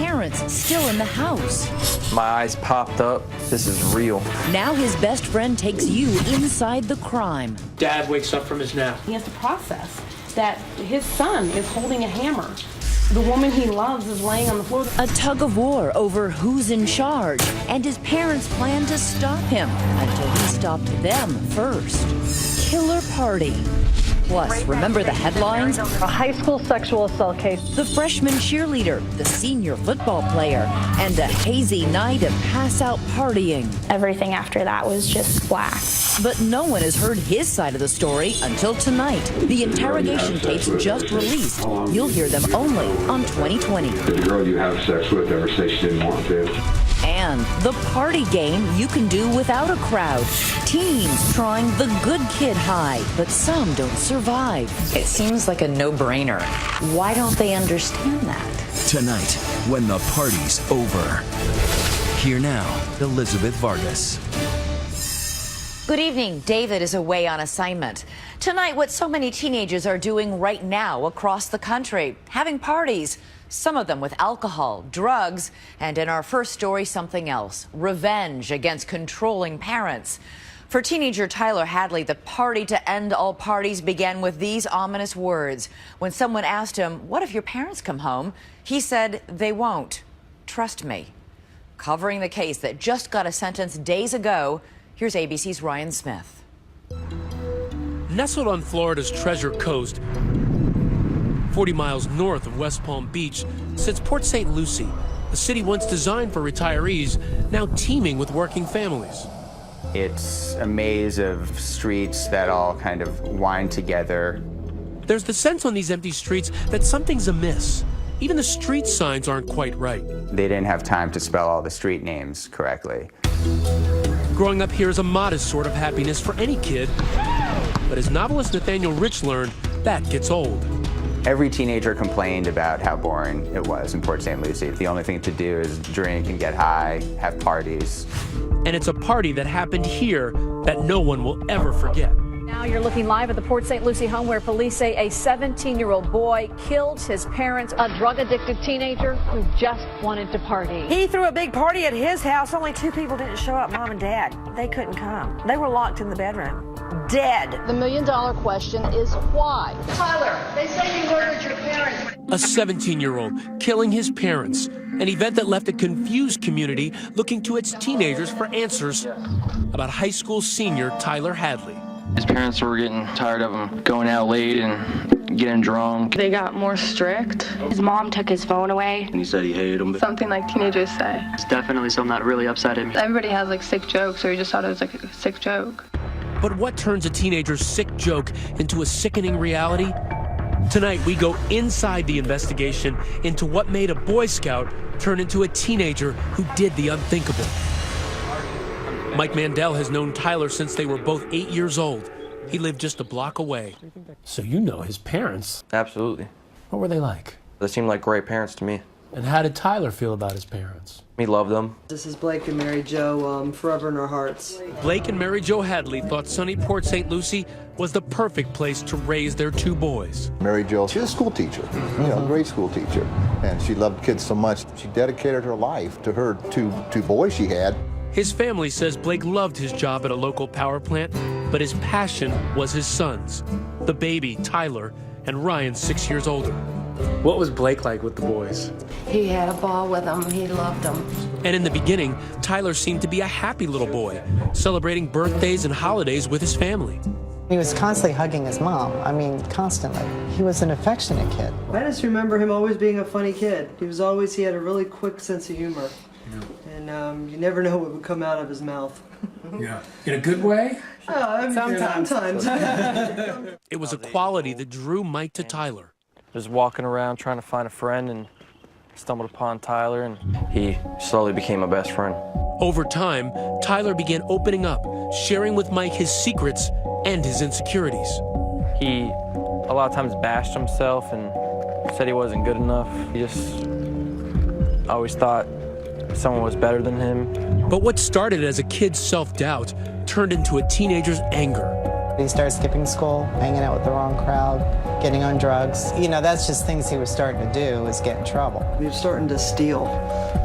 parents still in the house. My eyes popped up. This is real. Now his best friend takes you inside the crime. Dad wakes up from his nap. He has to process that his son is holding a hammer. The woman he loves is laying on the floor. A tug of war over who's in charge, and his parents plan to stop him until he stopped them first. Killer party. Plus, remember the headlines? A high school sexual assault case. The freshman cheerleader, the senior football player, and a hazy night of pass-out partying. Everything after that was just black. But no one has heard his side of the story until tonight. The interrogation tapes just released. You'll hear them only on 2020. Did the girl you have sex with ever say she didn't want to? And the party game you can do without a crowd. Teens trying the good kid high, but some don't survive. It seems like a no-brainer. Why don't they understand that? Tonight, when the party's over. Here now, Elizabeth Vargas. Good evening. David is away on assignment. Tonight, what so many teenagers are doing right now across the country, having parties, some of them with alcohol, drugs, and in our first story, something else, revenge against controlling parents. For teenager Tyler Hadley, the party to end all parties began with these ominous words. When someone asked him, "What if your parents come home?" he said, "They won't. Trust me." Covering the case that just got a sentence days ago, here's ABC's Ryan Smith. Nestled on Florida's Treasure Coast, 40 miles north of West Palm Beach, sits Port St. Lucie, a city once designed for retirees, now teeming with working families. It's a maze of streets that all kind of wind together. There's the sense on these empty streets that something's amiss. Even the street signs aren't quite right. They didn't have time to spell all the street names correctly. Growing up here is a modest sort of happiness for any kid, but as novelist Nathaniel Rich learned, that gets old. Every teenager complained about how boring it was in Port St. Lucie. The only thing to do is drink and get high, have parties. And it's a party that happened here that no one will ever forget. Now you're looking live at the Port St. Lucie home where police say a 17-year-old boy killed his parents, a drug-addicted teenager who just wanted to party. He threw a big party at his house. Only 2 people didn't show up, Mom and Dad. They couldn't come. They were locked in the bedroom. Dead. The million-dollar question is why? Tyler, they say you murdered your parents. A 17-year-old killing his parents, an event that left a confused community looking to its teenagers for answers about high school senior Tyler Hadley. His parents were getting tired of him going out late and getting drunk. They got more strict. His mom took his phone away. And he said he hated him. Something like teenagers say. It's definitely something that really upset him. Everybody has like sick jokes, or he just thought it was like a sick joke. But what turns a teenager's sick joke into a sickening reality? Tonight, we go inside the investigation into what made a Boy Scout turn into a teenager who did the unthinkable. Mike Mandel has known Tyler since they were both 8 years old. He lived just a block away. So you know his parents. Absolutely. What were they like? They seemed like great parents to me. And how did Tyler feel about his parents? He loved them. This is Blake and Mary Jo, forever in our hearts. Blake and Mary Jo Hadley thought sunny Port St. Lucie was the perfect place to raise their 2 boys. Mary Jo, she was a school teacher, great school teacher. And she loved kids so much, she dedicated her life to her two boys she had. His family says Blake loved his job at a local power plant, but his passion was his sons, the baby, Tyler, and Ryan, 6 years older. What was Blake like with the boys? He had a ball with them. He loved them. And in the beginning, Tyler seemed to be a happy little boy, celebrating birthdays and holidays with his family. He was constantly hugging his mom. I mean, constantly. He was an affectionate kid. I just remember him always being a funny kid. He had a really quick sense of humor. Yeah. And you never know what would come out of his mouth. Yeah. In a good way? Sometimes. It was a quality that drew Mike to Tyler. Just walking around trying to find a friend and stumbled upon Tyler, and he slowly became my best friend. Over time, Tyler began opening up, sharing with Mike his secrets and his insecurities. He a lot of times bashed himself and said he wasn't good enough. He just always thought someone was better than him. But what started as a kid's self-doubt turned into a teenager's anger. He started skipping school, hanging out with the wrong crowd, getting on drugs. You know, that's just things he was starting to do, was get in trouble. He was starting to steal,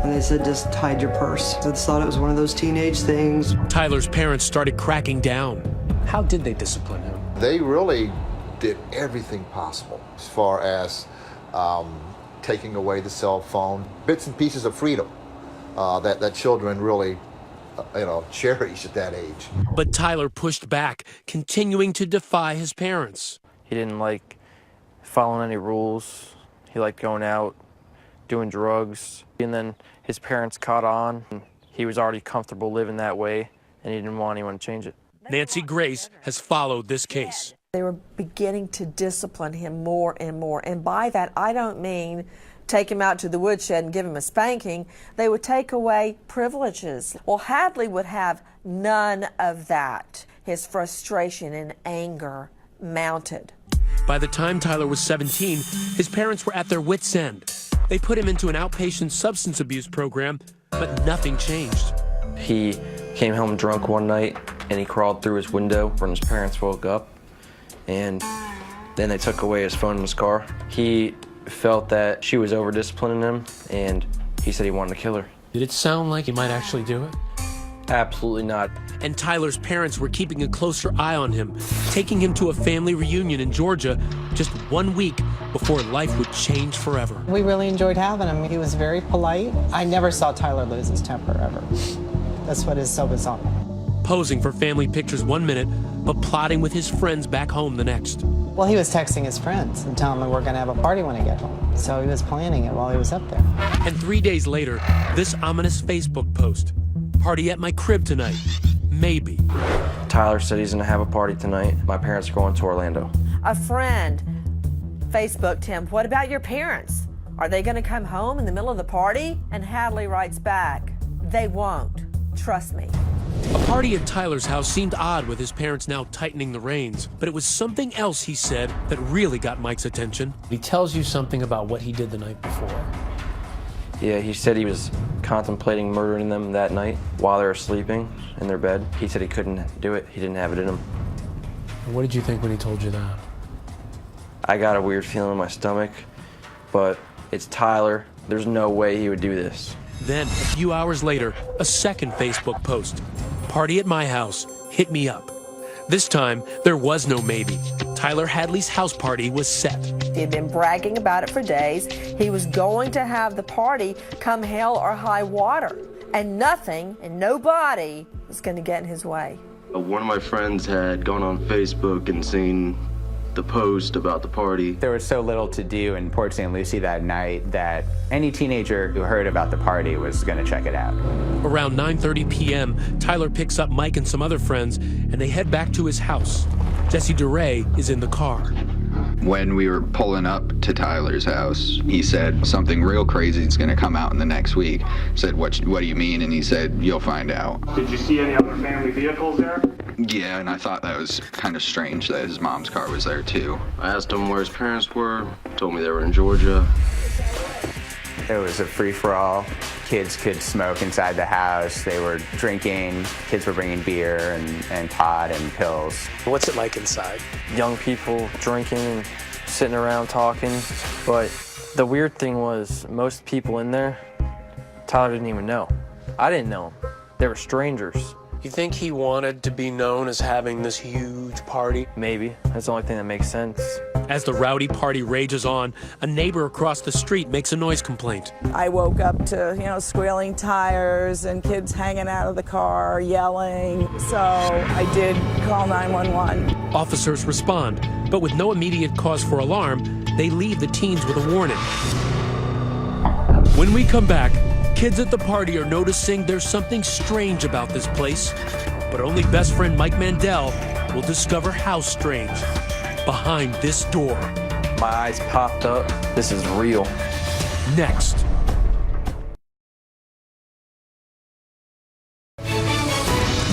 and they said just hide your purse. I just thought it was one of those teenage things. Tyler's parents started cracking down. How did they discipline him? They really did everything possible as far as taking away the cell phone, bits and pieces of freedom that children really cherish at that age. But Tyler pushed back, continuing to defy his parents. He didn't like following any rules. He liked going out, doing drugs. And then his parents caught on. He was already comfortable living that way, and he didn't want anyone to change it. Nancy Grace has followed this case. They were beginning to discipline him more and more. And by that, I don't mean take him out to the woodshed and give him a spanking. They would take away privileges. Well, Hadley would have none of that. His frustration and anger mounted. By the time Tyler was 17, his parents were at their wits' end. They put him into an outpatient substance abuse program, but nothing changed. He came home drunk one night, and he crawled through his window when his parents woke up, and then they took away his phone and his car. He felt that she was over-disciplining him, and he said he wanted to kill her. Did it sound like he might actually do it? Absolutely not. And Tyler's parents were keeping a closer eye on him, taking him to a family reunion in Georgia just 1 week before life would change forever. We really enjoyed having him. He was very polite. I never saw Tyler lose his temper, ever. That's what is so bizarre. Posing for family pictures 1 minute, but plotting with his friends back home the next. Well, he was texting his friends and telling them we're going to have a party when I get home. So he was planning it while he was up there. And 3 days later, this ominous Facebook post. Party at my crib tonight. Maybe. Tyler said he's gonna have a party tonight. My parents are going to Orlando. A friend Facebooked him, "What about your parents? Are they going to come home in the middle of the party?" And Hadley writes back, "They won't. Trust me." A party at Tyler's house seemed odd with his parents now tightening the reins, but it was something else he said that really got Mike's attention. He tells you something about what he did the night before. Yeah, he said he was contemplating murdering them that night while they were sleeping in their bed. He said he couldn't do it. He didn't have it in him. What did you think when he told you that? I got a weird feeling in my stomach, but it's Tyler. There's no way he would do this. Then, a few hours later, a second Facebook post. Party at my house. Hit me up. This time, there was no maybe. Tyler Hadley's house party was set. He had been bragging about it for days. He was going to have the party come hell or high water. And nothing and nobody was going to get in his way. One of my friends had gone on Facebook and seen the post about the party. There was so little to do in Port St. Lucie that night that any teenager who heard about the party was going to check it out. Around 9:30 p.m., Tyler picks up Mike and some other friends, and they head back to his house. Jesse DeRay is in the car. When we were pulling up to Tyler's house, he said something real crazy is going to come out in the next week. I said, what do you mean? And he said, you'll find out. Did you see any other family vehicles there? Yeah, and I thought that was kind of strange that his mom's car was there too. I asked him where his parents were, told me they were in Georgia. It was a free-for-all. Kids could smoke inside the house. They were drinking. Kids were bringing beer and pot and pills. What's it like inside? Young people drinking and sitting around talking. But the weird thing was most people in there, Tyler didn't even know. I didn't know them. They were strangers. You think he wanted to be known as having this huge party? Maybe. That's the only thing that makes sense. As the rowdy party rages on, a neighbor across the street makes a noise complaint. I woke up to, squealing tires and kids hanging out of the car, yelling. So I did call 911. Officers respond, but with no immediate cause for alarm, they leave the teens with a warning. When we come back, kids at the party are noticing there's something strange about this place, but only best friend Mike Mandel will discover how strange behind this door. My eyes popped up. This is real. Next.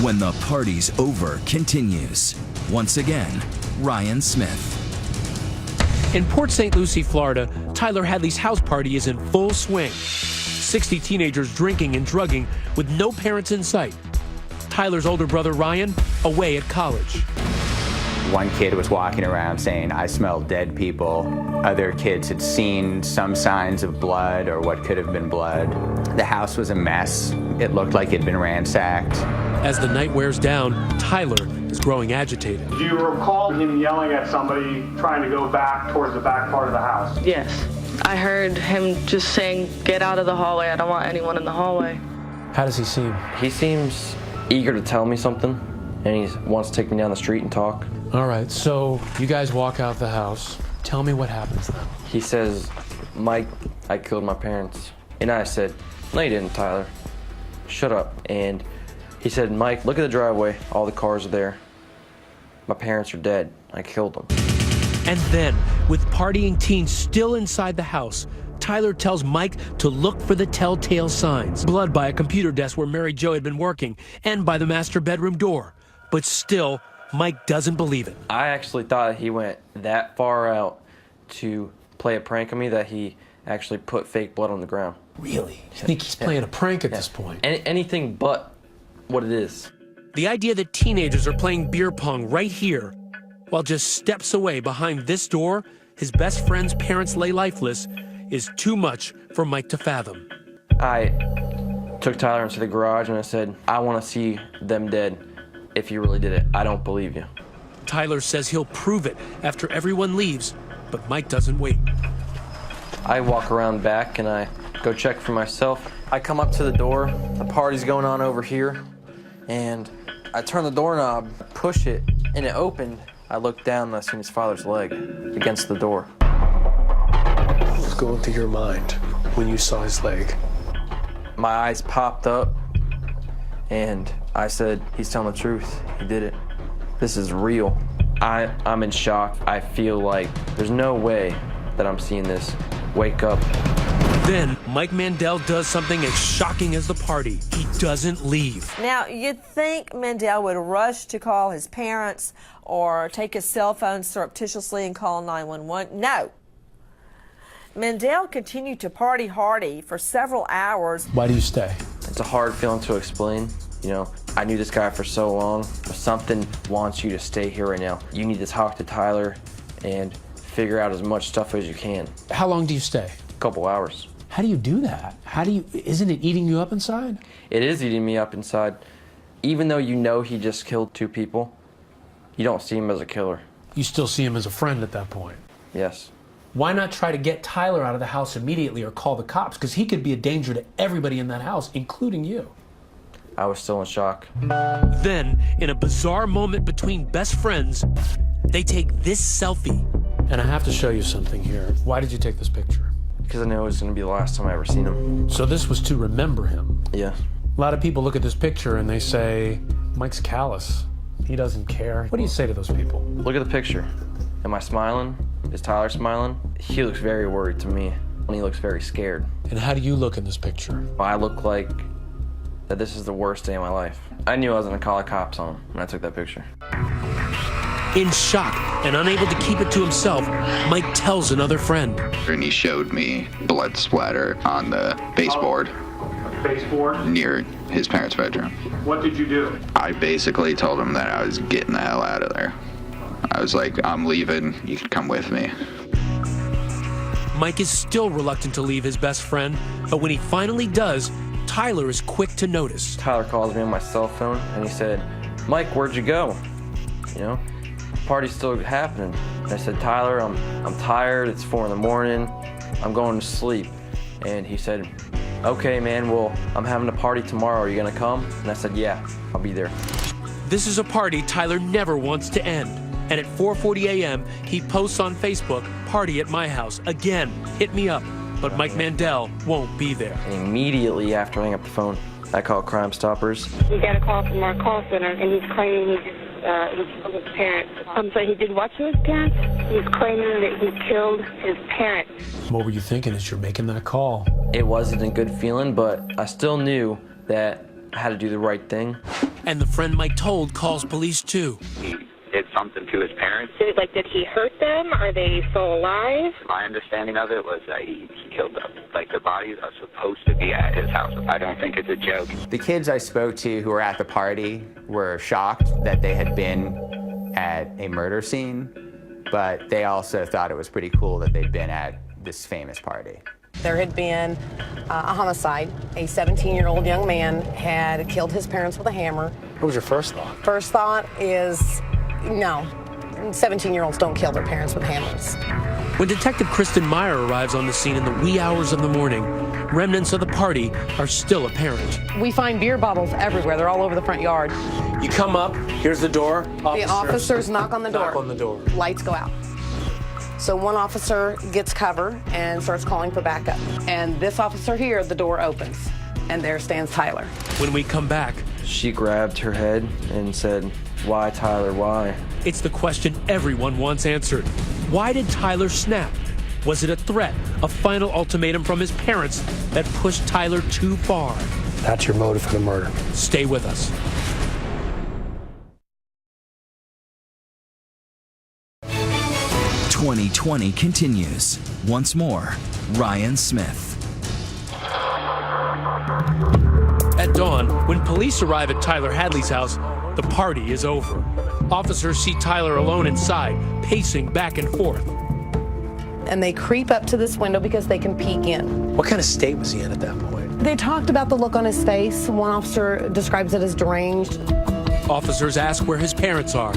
When the Party's Over continues. Once again, Ryan Smith. In Port St. Lucie, Florida, Tyler Hadley's house party is in full swing. 60 teenagers drinking and drugging with no parents in sight. Tyler's older brother Ryan away at college. One kid was walking around saying, "I smell dead people." Other kids had seen some signs of blood or what could have been blood. The house was a mess. It looked like it had been ransacked. As the night wears down, Tyler is growing agitated. Do you recall him yelling at somebody trying to go back towards the back part of the house? Yes. I heard him just saying, "Get out of the hallway. I don't want anyone in the hallway." How does he seem? He seems eager to tell me something, and he wants to take me down the street and talk. All right, so you guys walk out the house. Tell me what happens now. He says, "Mike, I killed my parents." And I said, "No, you didn't, Tyler. Shut up." And he said, "Mike, look at the driveway. All the cars are there. My parents are dead. I killed them." And then, with partying teens still inside the house, Tyler tells Mike to look for the telltale signs. Blood by a computer desk where Mary Jo had been working, and by the master bedroom door. But still, Mike doesn't believe it. I actually thought he went that far out to play a prank on me that he actually put fake blood on the ground. Really? You think he's playing a prank at this point? Anything but what it is. The idea that teenagers are playing beer pong right here, while just steps away behind this door, his best friend's parents lay lifeless, is too much for Mike to fathom. I took Tyler into the garage and I said, "I want to see them dead. If you really did it, I don't believe you." Tyler says he'll prove it after everyone leaves, but Mike doesn't wait. I walk around back and I go check for myself. I come up to the door, the party's going on over here, and I turn the doorknob, push it, and it opened. I looked down and I seen his father's leg against the door. What was going through your mind when you saw his leg? My eyes popped up and I said, "He's telling the truth. He did it. This is real." I'm in shock. I feel like there's no way that I'm seeing this. Wake up. Then Mike Mandel does something as shocking as the party. He doesn't leave. Now, you'd think Mandel would rush to call his parents or take his cell phone surreptitiously and call 911. No. Mandel continued to party hardy for several hours. Why do you stay? It's a hard feeling to explain. You know, I knew this guy for so long. If something wants you to stay here right now, you need to talk to Tyler and figure out as much stuff as you can. How long do you stay? A couple hours. How do you do that? Isn't it eating you up inside? It is eating me up inside. Even though you know he just killed 2 people, you don't see him as a killer. You still see him as a friend at that point? Yes. Why not try to get Tyler out of the house immediately or call the cops? Because he could be a danger to everybody in that house, including you. I was still in shock. Then, in a bizarre moment between best friends, they take this selfie. And I have to show you something here. Why did you take this picture? Because I knew it was going to be the last time I ever seen him. So this was to remember him? Yeah. A lot of people look at this picture and they say, Mike's callous. He doesn't care. What do you say to those people? Look at the picture. Am I smiling? Is Tyler smiling? He looks very worried to me, and he looks very scared. And how do you look in this picture? I look like that this is the worst day of my life. I knew I was going to call the cops on him when I took that picture. In shock and unable to keep it to himself, Mike tells another friend. And he showed me blood splatter on the baseboard. Baseboard? Near his parents' bedroom. What did you do? I basically told him that I was getting the hell out of there. I was like, "I'm leaving, you can come with me." Mike is still reluctant to leave his best friend, but when he finally does, Tyler is quick to notice. Tyler calls me on my cell phone and he said, "Mike, where'd you go? You know, the party's still happening." And I said, "Tyler, I'm tired, it's 4 in the morning, I'm going to sleep." And he said, "Okay, man, well, I'm having a party tomorrow, are you gonna come?" And I said, "Yeah, I'll be there." This is a party Tyler never wants to end. And at 4:40 a.m., he posts on Facebook, "Party at my house. Again, hit me up." But Mike Mandel won't be there. And immediately after I hang up the phone, I called Crime Stoppers. We got a call from our call center, and he's claiming he killed his parents. So he did what to his parents? He's claiming that he killed his parents. What were you thinking as you're making that call? It wasn't a good feeling, but I still knew that I had to do the right thing. And the friend Mike told calls police too. Did something to his parents. Did he hurt them? Are they still alive? My understanding of it was that he killed them. Like, the bodies are supposed to be at his house. I don't think it's a joke. The kids I spoke to who were at the party were shocked that they had been at a murder scene, but they also thought it was pretty cool that they'd been at this famous party. There had been a homicide. A 17-year-old young man had killed his parents with a hammer. What was your first thought? First thought is, no, 17-year-olds don't kill their parents with hammers. When Detective Kristen Meyer arrives on the scene in the wee hours of the morning, remnants of the party are still apparent. We find beer bottles everywhere. They're all over the front yard. You come up, here's the door. The officers knock on the door. Knock on the door. Lights go out. So one officer gets cover and starts calling for backup. And this officer here, the door opens, and there stands Tyler. When we come back, she grabbed her head and said, "Why, Tyler, why?" It's the question everyone wants answered. Why did Tyler snap? Was it a threat, a final ultimatum from his parents that pushed Tyler too far? That's your motive for the murder. Stay with us. "2020 continues. Once more, Ryan Smith. At dawn, when police arrive at Tyler Hadley's house, the party is over. Officers see Tyler alone inside, pacing back and forth. And they creep up to this window because they can peek in. What kind of state was he in at that point? They talked about the look on his face. One officer describes it as deranged. Officers ask where his parents are.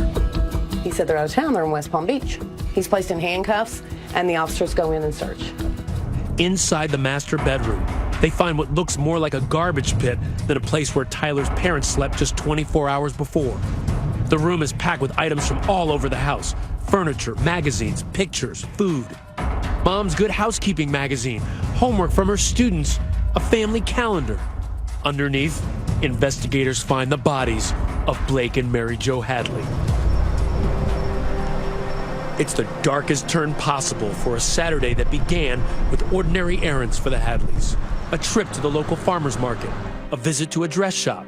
He said they're out of town, they're in West Palm Beach. He's placed in handcuffs, and the officers go in and search. Inside the master bedroom, they find what looks more like a garbage pit than a place where Tyler's parents slept just 24 hours before. The room is packed with items from all over the house: furniture, magazines, pictures, food. Mom's Good Housekeeping magazine, homework from her students, a family calendar. Underneath, investigators find the bodies of Blake and Mary Jo Hadley. It's the darkest turn possible for a Saturday that began with ordinary errands for the Hadleys. A trip to the local farmer's market, a visit to a dress shop.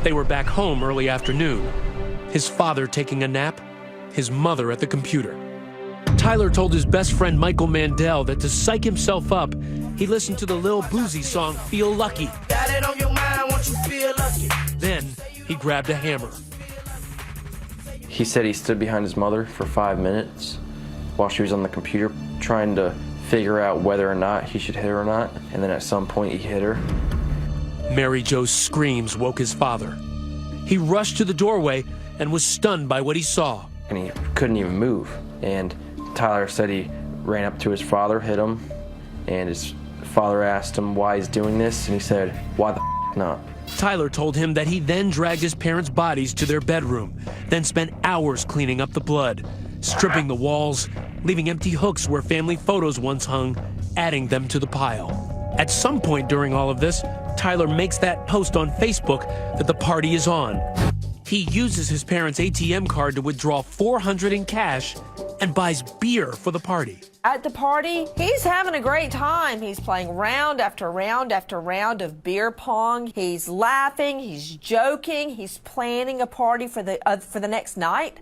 They were back home early afternoon. His father taking a nap, his mother at the computer. Tyler told his best friend Michael Mandel that to psych himself up, he listened to the Lil Boozy song Feel Lucky. Got it on your mind, won't you feel lucky? Then he grabbed a hammer. He said he stood behind his mother for 5 minutes while she was on the computer trying to figure out whether or not he should hit her or not, and then at some point he hit her. Mary Jo's screams woke his father. He rushed to the doorway and was stunned by what he saw. And he couldn't even move. And Tyler said he ran up to his father, hit him, and his father asked him why he's doing this, and he said, "Why the not?" Tyler told him that he then dragged his parents' bodies to their bedroom, then spent hours cleaning up the blood, stripping the walls, leaving empty hooks where family photos once hung, adding them to the pile. At some point during all of this, Tyler makes that post on Facebook that the party is on. He uses his parents' ATM card to withdraw $400 in cash and buys beer for the party. At the party, he's having a great time. He's playing round after round after round of beer pong. He's laughing, he's joking, he's planning a party for the next night.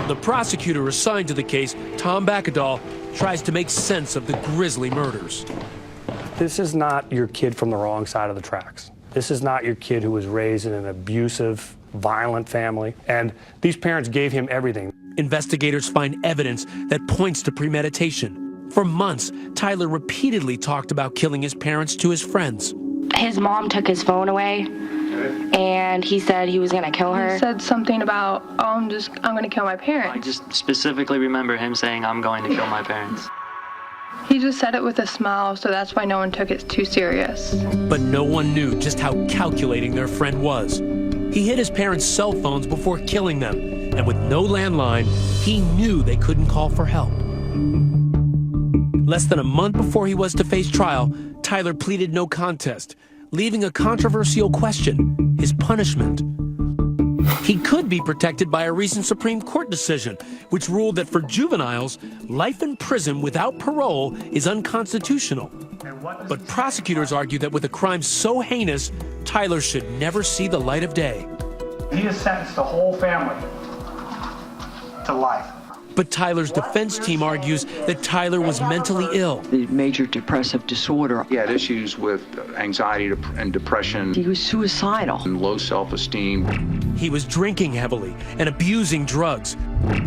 The prosecutor assigned to the case, Tom Bakadal, tries to make sense of the grisly murders. This is not your kid from the wrong side of the tracks. This is not your kid who was raised in an abusive, violent family, and these parents gave him everything. Investigators find evidence that points to premeditation. For months, Tyler repeatedly talked about killing his parents to his friends. His mom took his phone away, and he said he was going to kill her. He said something about, I'm going to kill my parents. I just specifically remember him saying, "I'm going to kill my parents." He just said it with a smile, so that's why no one took it too serious. But no one knew just how calculating their friend was. He hid his parents' cell phones before killing them, and with no landline, he knew they couldn't call for help. Less than a month before he was to face trial, Tyler pleaded no contest, leaving a controversial question: his punishment. He could be protected by a recent Supreme Court decision, which ruled that for juveniles, life in prison without parole is unconstitutional. But prosecutors argue that with a crime so heinous, Tyler should never see the light of day. He has sentenced the whole family to life. But Tyler's defense team argues that Tyler was mentally ill. The major depressive disorder. He had issues with anxiety and depression. He was suicidal. And low self-esteem. He was drinking heavily and abusing drugs.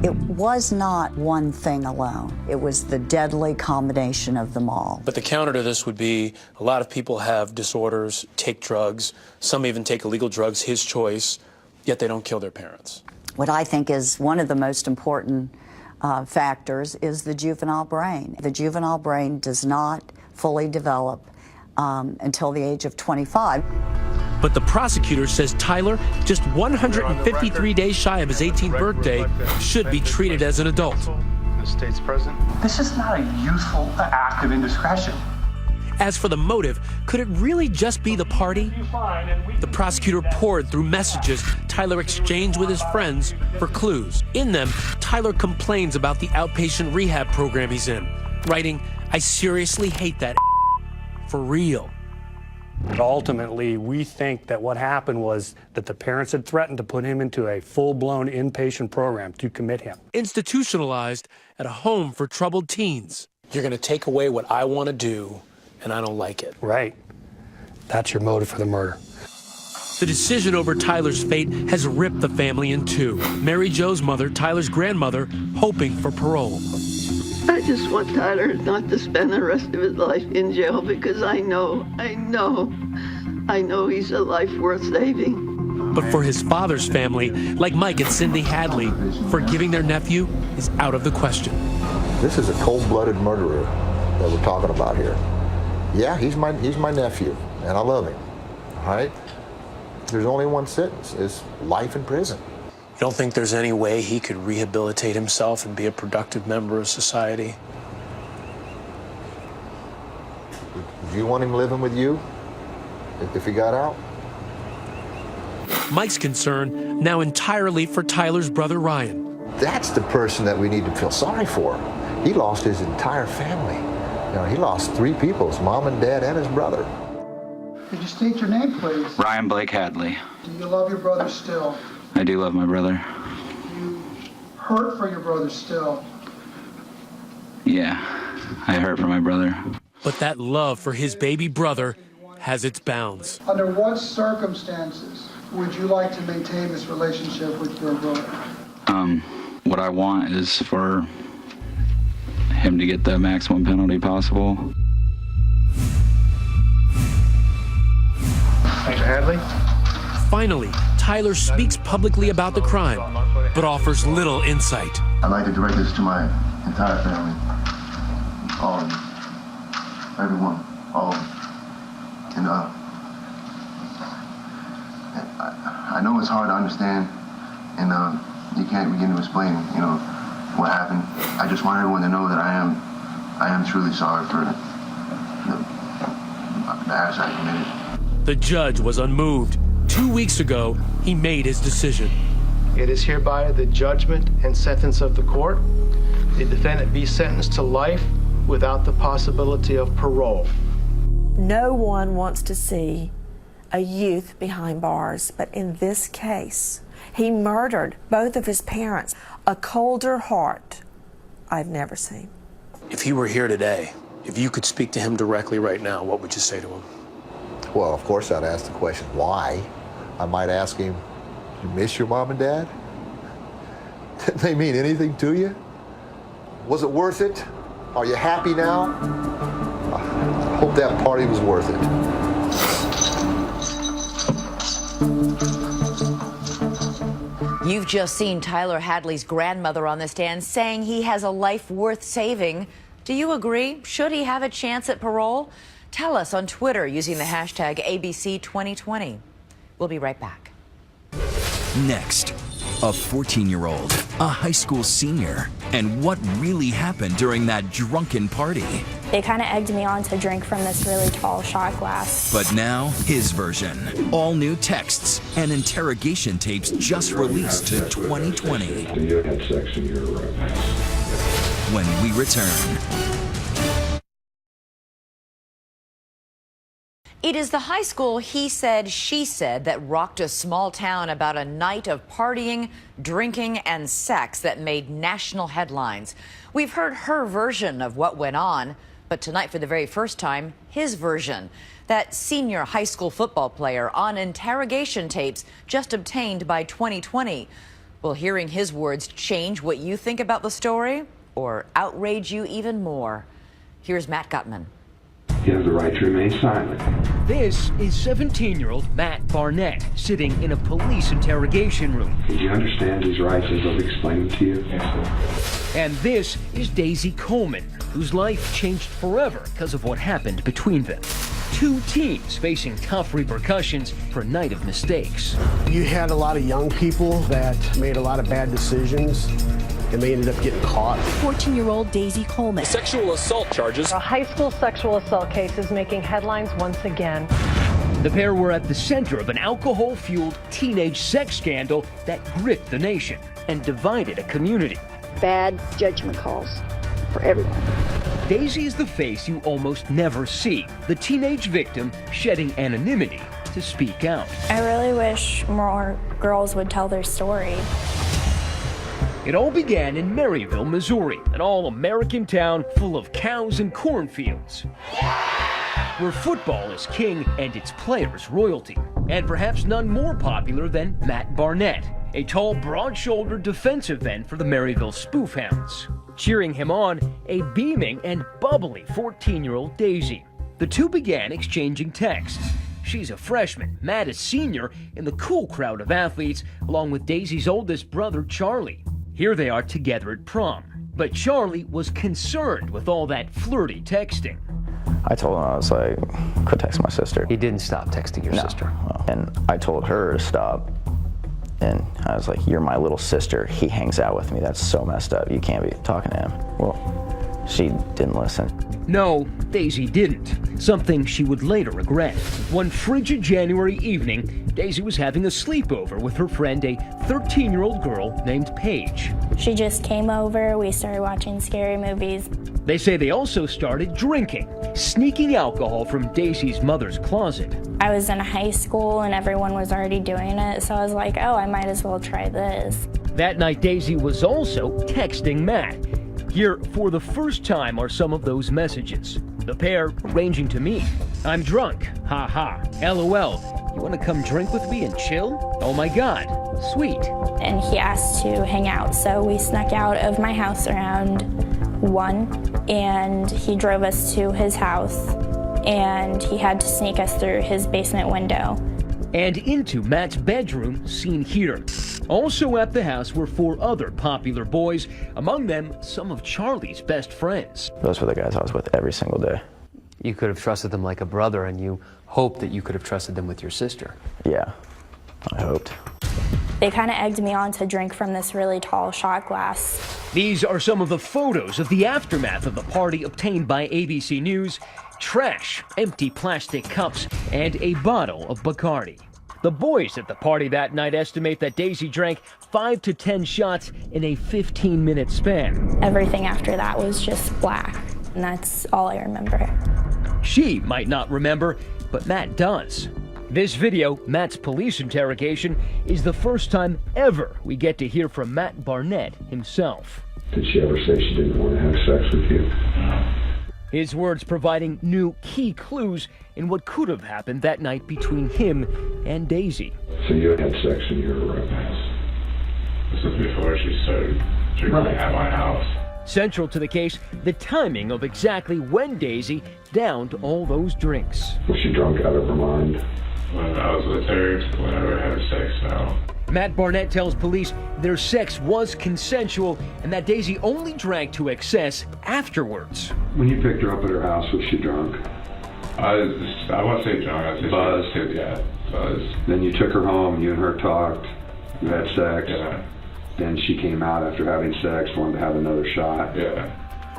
It was not one thing alone. It was the deadly combination of them all. But the counter to this would be a lot of people have disorders, take drugs, some even take illegal drugs, his choice, yet they don't kill their parents. What I think is one of the most important factors is the juvenile brain. The juvenile brain does not fully develop until the age of 25. But the prosecutor says Tyler, just 153 days shy of his 18th birthday, should be treated as an adult. The state's president. This is not a youthful act of indiscretion. As for the motive, could it really just be the party? The prosecutor poured through messages Tyler exchanged with his friends for clues. In them, Tyler complains about the outpatient rehab program he's in, writing, "I seriously hate that for real." But ultimately, we think that what happened was that the parents had threatened to put him into a full-blown inpatient program to commit him. Institutionalized at a home for troubled teens. You're going to take away what I want to do, and I don't like it. Right. That's your motive for the murder. The decision over Tyler's fate has ripped the family in two. Mary Jo's mother, Tyler's grandmother, hoping for parole. I just want Tyler not to spend the rest of his life in jail because I know he's a life worth saving. But for his father's family, like Mike and Cindy Hadley, forgiving their nephew is out of the question. This is a cold-blooded murderer that we're talking about here. Yeah, he's my nephew, and I love him, all right? There's only one sentence, it's life in prison. You don't think there's any way he could rehabilitate himself and be a productive member of society? Do you want him living with you if he got out? Mike's concern now entirely for Tyler's brother Ryan. That's the person that we need to feel sorry for. He lost his entire family. You know, he lost 3 people, his mom and dad and his brother. Could you state your name, please? Ryan Blake Hadley. Do you love your brother still? I do love my brother. Do you hurt for your brother still? Yeah, I hurt for my brother. But that love for his baby brother has its bounds. Under what circumstances would you like to maintain this relationship with your brother? What I want is for him to get the maximum penalty possible. Mr. Hadley? Finally, Tyler speaks publicly about the crime, but offers little insight. I'd like to direct this to my entire family. All of them. Everyone. All of them. And I know it's hard to understand, and you can't begin to explain, what happened. I just want everyone to know that I am truly sorry for the acts I committed. The judge was unmoved. 2 weeks ago, he made his decision. It is hereby the judgment and sentence of the court. The defendant be sentenced to life without the possibility of parole. No one wants to see a youth behind bars, but in this case, he murdered both of his parents. A colder heart I've never seen. If he were here today, if you could speak to him directly right now, what would you say to him? Well, of course I'd ask the question, why? I might ask him, you miss your mom and dad? Didn't they mean anything to you? Was it worth it? Are you happy now? I hope that party was worth it. You've just seen Tyler Hadley's grandmother on the stand saying he has a life worth saving. Do you agree? Should he have a chance at parole? Tell us on Twitter using the hashtag ABC2020. We'll be right back. Next, a 14-year-old, a high school senior, and what really happened during that drunken party. They kind of egged me on to drink from this really tall shot glass. But now, his version. All new texts and interrogation tapes just released to 2020. You had sex in your room. When we return. It is the high school he said, she said that rocked a small town about a night of partying, drinking, and sex that made national headlines. We've heard her version of what went on, but tonight for the very first time, his version. That senior high school football player on interrogation tapes just obtained by 2020. Will hearing his words change what you think about the story or outrage you even more? Here's Matt Gutman. You have the right to remain silent. This is 17-year-old Matt Barnett sitting in a police interrogation room. Did you understand his rights as I've explained them to you? Yes, And this is Daisy Coleman, whose life changed forever because of what happened between them. Two teens facing tough repercussions for a night of mistakes. You had a lot of young people that made a lot of bad decisions, and they ended up getting caught. 14-year-old Daisy Coleman. Sexual assault charges. A high school sexual assault case is making headlines once again. The pair were at the center of an alcohol-fueled teenage sex scandal that gripped the nation and divided a community. Bad judgment calls for everyone. Daisy is the face you almost never see, the teenage victim shedding anonymity to speak out. I really wish more girls would tell their story. It all began in Maryville, Missouri, an all-American town full of cows and cornfields, where football is king and its players royalty. And perhaps none more popular than Matt Barnett, a tall, broad-shouldered defensive end for the Maryville Spoofhounds. Cheering him on, a beaming and bubbly 14-year-old Daisy. The two began exchanging texts. She's a freshman, Matt is senior in the cool crowd of athletes, along with Daisy's oldest brother, Charlie. Here they are together at prom. But Charlie was concerned with all that flirty texting. I told him, I was like, quit texting my sister. He didn't stop texting your sister? No. And I told her to stop. And I was like, you're my little sister. He hangs out with me. That's so messed up. You can't be talking to him. Well, she didn't listen. No, Daisy didn't. Something she would later regret. One frigid January evening, Daisy was having a sleepover with her friend, a 13-year-old girl named Paige. She just came over, we started watching scary movies. They say they also started drinking, sneaking alcohol from Daisy's mother's closet. I was in high school and everyone was already doing it, so I was like, oh, I might as well try this. That night, Daisy was also texting Matt. Here, for the first time, are some of those messages. The pair arranging to meet. I'm drunk. Ha ha. LOL. You want to come drink with me and chill? Oh my God. Sweet. And he asked to hang out, so we snuck out of my house around 1, and he drove us to his house, and he had to sneak us through his basement window. And into Matt's bedroom, seen here. Also at the house were 4 other popular boys, among them some of Charlie's best friends. Those were the guys I was with every single day. You could have trusted them like a brother, and you hoped that you could have trusted them with your sister. Yeah, I hoped. They kind of egged me on to drink from this really tall shot glass. These are some of the photos of the aftermath of the party obtained by ABC News. Trash, empty plastic cups, and a bottle of Bacardi. The boys at the party that night estimate that Daisy drank 5 to 10 shots in a 15-minute span. Everything after that was just black, and that's all I remember. She might not remember, but Matt does. This video, Matt's police interrogation, is the first time ever we get to hear from Matt Barnett himself. Did she ever say she didn't want to have sex with you? His words providing new key clues in what could have happened that night between him and Daisy. So you had sex in your room? This was before she started drinking at my house. Central to the case, the timing of exactly when Daisy downed all those drinks. Was she drunk out of her mind? When I was with her, whenever I had sex now. Matt Barnett tells police their sex was consensual and that Daisy only drank to excess afterwards. When you picked her up at her house, was she drunk? I won't say drunk, I'd say buzzed. Yeah, buzzed. Then you took her home, you and her talked, you had sex. Yeah. Then she came out after having sex, wanted to have another shot. Yeah.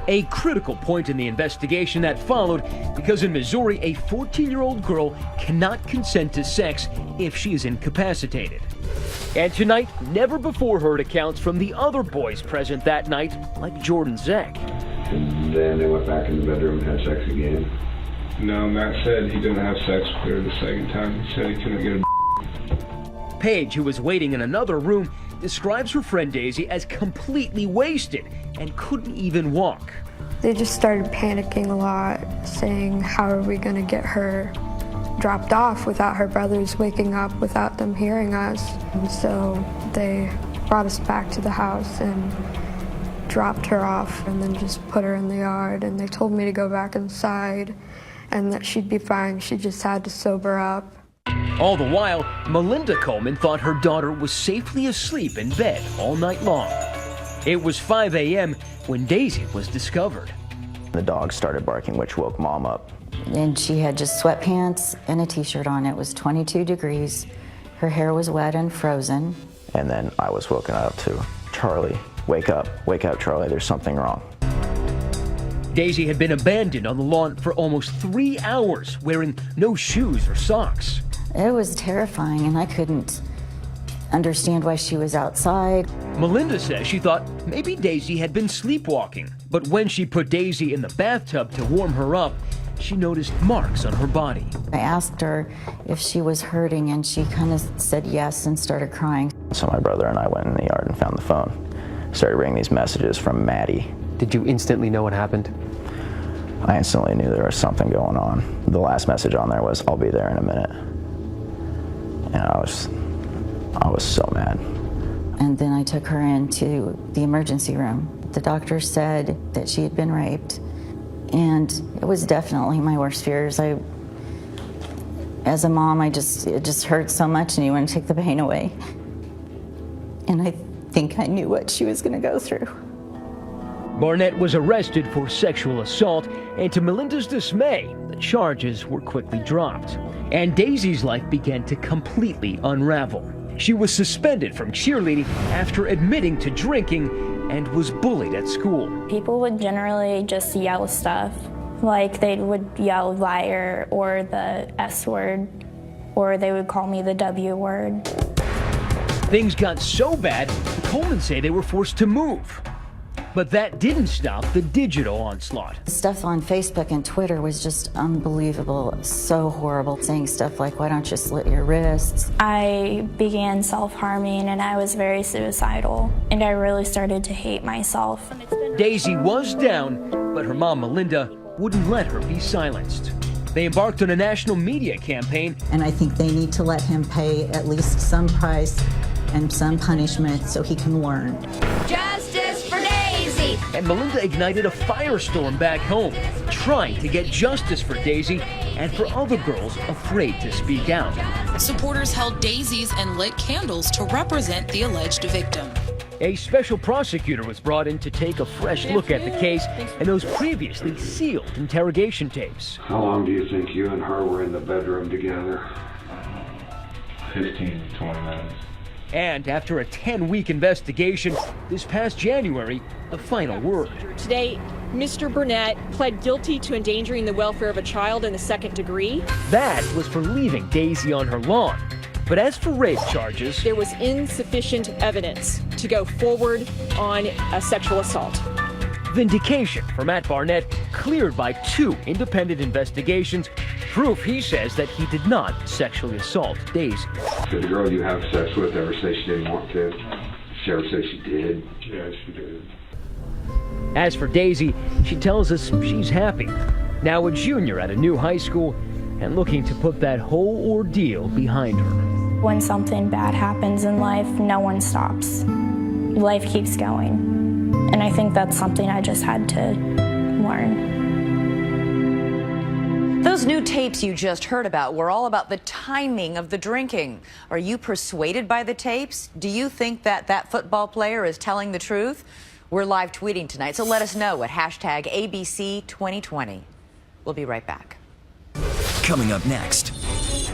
A critical point in the investigation that followed, because in Missouri, a 14-year-old girl cannot consent to sex if she is incapacitated. And tonight, never-before-heard accounts from the other boys present that night, like Jordan Zek. And then they went back in the bedroom and had sex again. No, Matt said he didn't have sex with her the second time. He said he couldn't get a Paige, who was waiting in another room, describes her friend Daisy as completely wasted and couldn't even walk. They just started panicking a lot, saying, how are we going to get her dropped off without her brothers waking up, without them hearing us? And so they brought us back to the house and dropped her off and then just put her in the yard. And they told me to go back inside and that she'd be fine. She just had to sober up. All the while, Melinda Coleman thought her daughter was safely asleep in bed all night long. It was 5 a.m. when Daisy was discovered. The dog started barking, which woke Mom up. And she had just sweatpants and a t-shirt on. It was 22 degrees. Her hair was wet and frozen. And then I was woken up to, Charlie, wake up, Charlie, there's something wrong. Daisy had been abandoned on the lawn for almost 3 hours, wearing no shoes or socks. It was terrifying, and I couldn't understand why she was outside. Melinda says she thought maybe Daisy had been sleepwalking, but when she put Daisy in the bathtub to warm her up, she noticed marks on her body. I asked her if she was hurting, and she kind of said yes and started crying. So my brother and I went in the yard and found the phone. Started reading these messages from Maddie. Did you instantly know what happened? I instantly knew there was something going on. The last message on there was, "I'll be there in a minute." And I was so mad. And then I took her into the emergency room. The doctor said that she had been raped, and it was definitely my worst fears. As a mom, it just hurt so much, and you want to take the pain away. And I think I knew what she was going to go through. Barnett was arrested for sexual assault, and to Melinda's dismay, the charges were quickly dropped. And Daisy's life began to completely unravel. She was suspended from cheerleading after admitting to drinking and was bullied at school. People would generally just yell stuff, like they would yell liar or the S word, or they would call me the W word. Things got so bad, the Colemans say they were forced to move. But that didn't stop the digital onslaught. Stuff on Facebook and Twitter was just unbelievable, so horrible, saying stuff like, "Why don't you slit your wrists?" I began self-harming, and I was very suicidal, and I really started to hate myself. Daisy was down, but her mom, Melinda, wouldn't let her be silenced. They embarked on a national media campaign. And I think they need to let him pay at least some price and some punishment so he can learn. Justice for Daisy! And Melinda ignited a firestorm back home, trying to get justice for Daisy and for other girls afraid to speak out. Supporters held daisies and lit candles to represent the alleged victim. A special prosecutor was brought in to take a fresh look at the case and those previously sealed interrogation tapes. How long do you think you and her were in the bedroom together? 15, 20 minutes. And after a 10-week investigation, this past January, the final word. Today, Mr. Burnett pled guilty to endangering the welfare of a child in the second degree. That was for leaving Daisy on her lawn. But as for rape charges, there was insufficient evidence to go forward on a sexual assault. Vindication for Matt Barnett, cleared by 2 independent investigations. Proof, he says, that he did not sexually assault Daisy. Did the girl you have sex with ever say she didn't want to? Did she ever say she did? Yeah, she did. As for Daisy, she tells us she's happy. Now a junior at a new high school and looking to put that whole ordeal behind her. When something bad happens in life, no one stops. Life keeps going. And I think that's something I just had to learn. Those new tapes you just heard about were all about the timing of the drinking. Are you persuaded by the tapes? Do you think that that football player is telling the truth? We're live tweeting tonight, so let us know at #ABC2020. We'll be right back. Coming up next,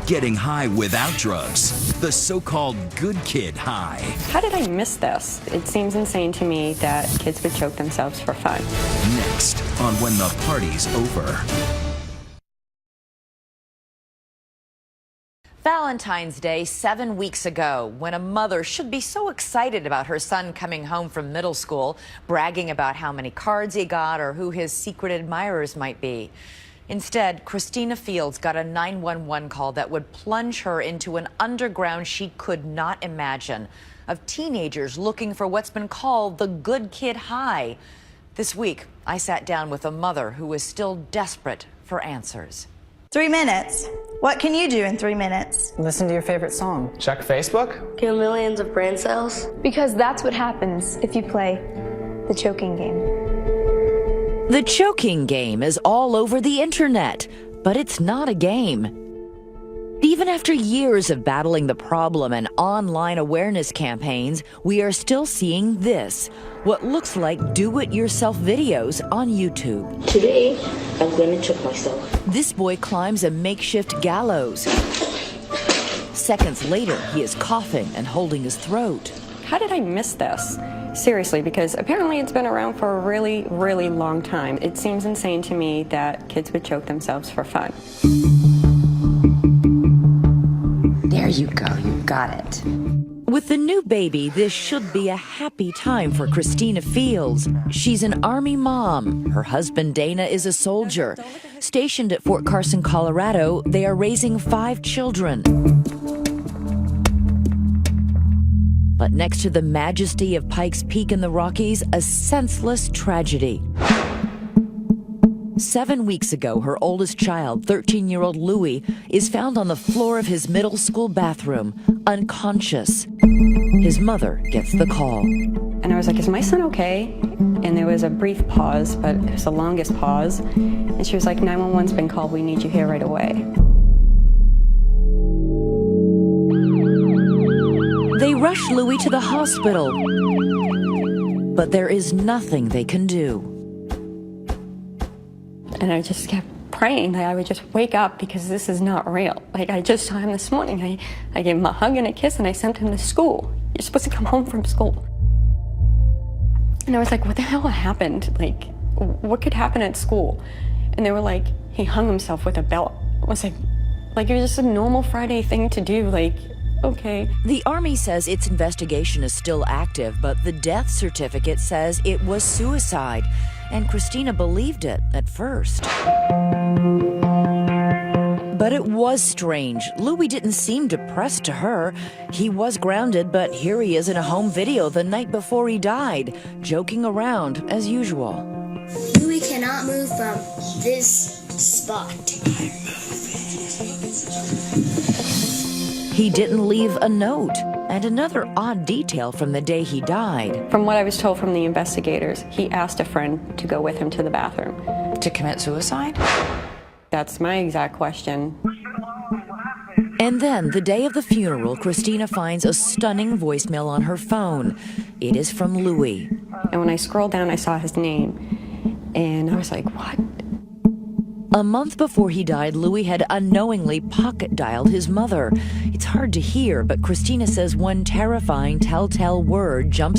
getting high without drugs, the so-called good kid high. How did I miss this? It seems insane to me that kids would choke themselves for fun. Next on When the Party's Over. Valentine's Day 7 weeks ago, when a mother should be so excited about her son coming home from middle school, bragging about how many cards he got or who his secret admirers might be. Instead, Christina Fields got a 911 call that would plunge her into an underground she could not imagine, of teenagers looking for what's been called the good kid high. This week, I sat down with a mother who is still desperate for answers. 3 minutes. What can you do in 3 minutes? Listen to your favorite song. Check Facebook. Kill millions of brain cells. Because that's what happens if you play the choking game. The choking game is all over the internet, but it's not a game. Even after years of battling the problem and online awareness campaigns, we are still seeing this, what looks like do-it-yourself videos on YouTube. Today, I'm going to choke myself. This boy climbs a makeshift gallows. Seconds later, he is coughing and holding his throat. How did I miss this? Seriously, because apparently it's been around for a really, really long time. It seems insane to me that kids would choke themselves for fun. There you go, you got it. With the new baby, this should be a happy time for Christina Fields. She's an Army mom. Her husband, Dana, is a soldier. Stationed at Fort Carson, Colorado, they are raising 5 children. But next to the majesty of Pikes Peak in the Rockies, a senseless tragedy. 7 weeks ago, her oldest child, 13-year-old Louis, is found on the floor of his middle school bathroom, unconscious. His mother gets the call. And I was like, is my son okay? And there was a brief pause, but it was the longest pause. And she was like, 911's been called. We need you here right away. They rush Louis to the hospital, but there is nothing they can do. And I just kept praying that I would just wake up because this is not real. Like, I just saw him this morning. I gave him a hug and a kiss and I sent him to school. You're supposed to come home from school. And I was like, what the hell happened? Like, what could happen at school? And they were like, he hung himself with a belt. I was like it was just a normal Friday thing to do. Like, okay. The Army says its investigation is still active, but the death certificate says it was suicide. And Christina believed it at first. But it was strange. Louis didn't seem depressed to her. He was grounded, but here he is in a home video the night before he died, joking around as usual. Louis cannot move from this spot. He didn't leave a note. And another odd detail from the day he died. From what I was told from the investigators, he asked a friend to go with him to the bathroom. To commit suicide? That's my exact question. And then, the day of the funeral, Christina finds a stunning voicemail on her phone. It is from Louis. And when I scrolled down, I saw his name. And I was like, what? A month before he died, Louis had unknowingly pocket-dialed his mother. It's hard to hear, but Christina says one terrifying telltale word jumps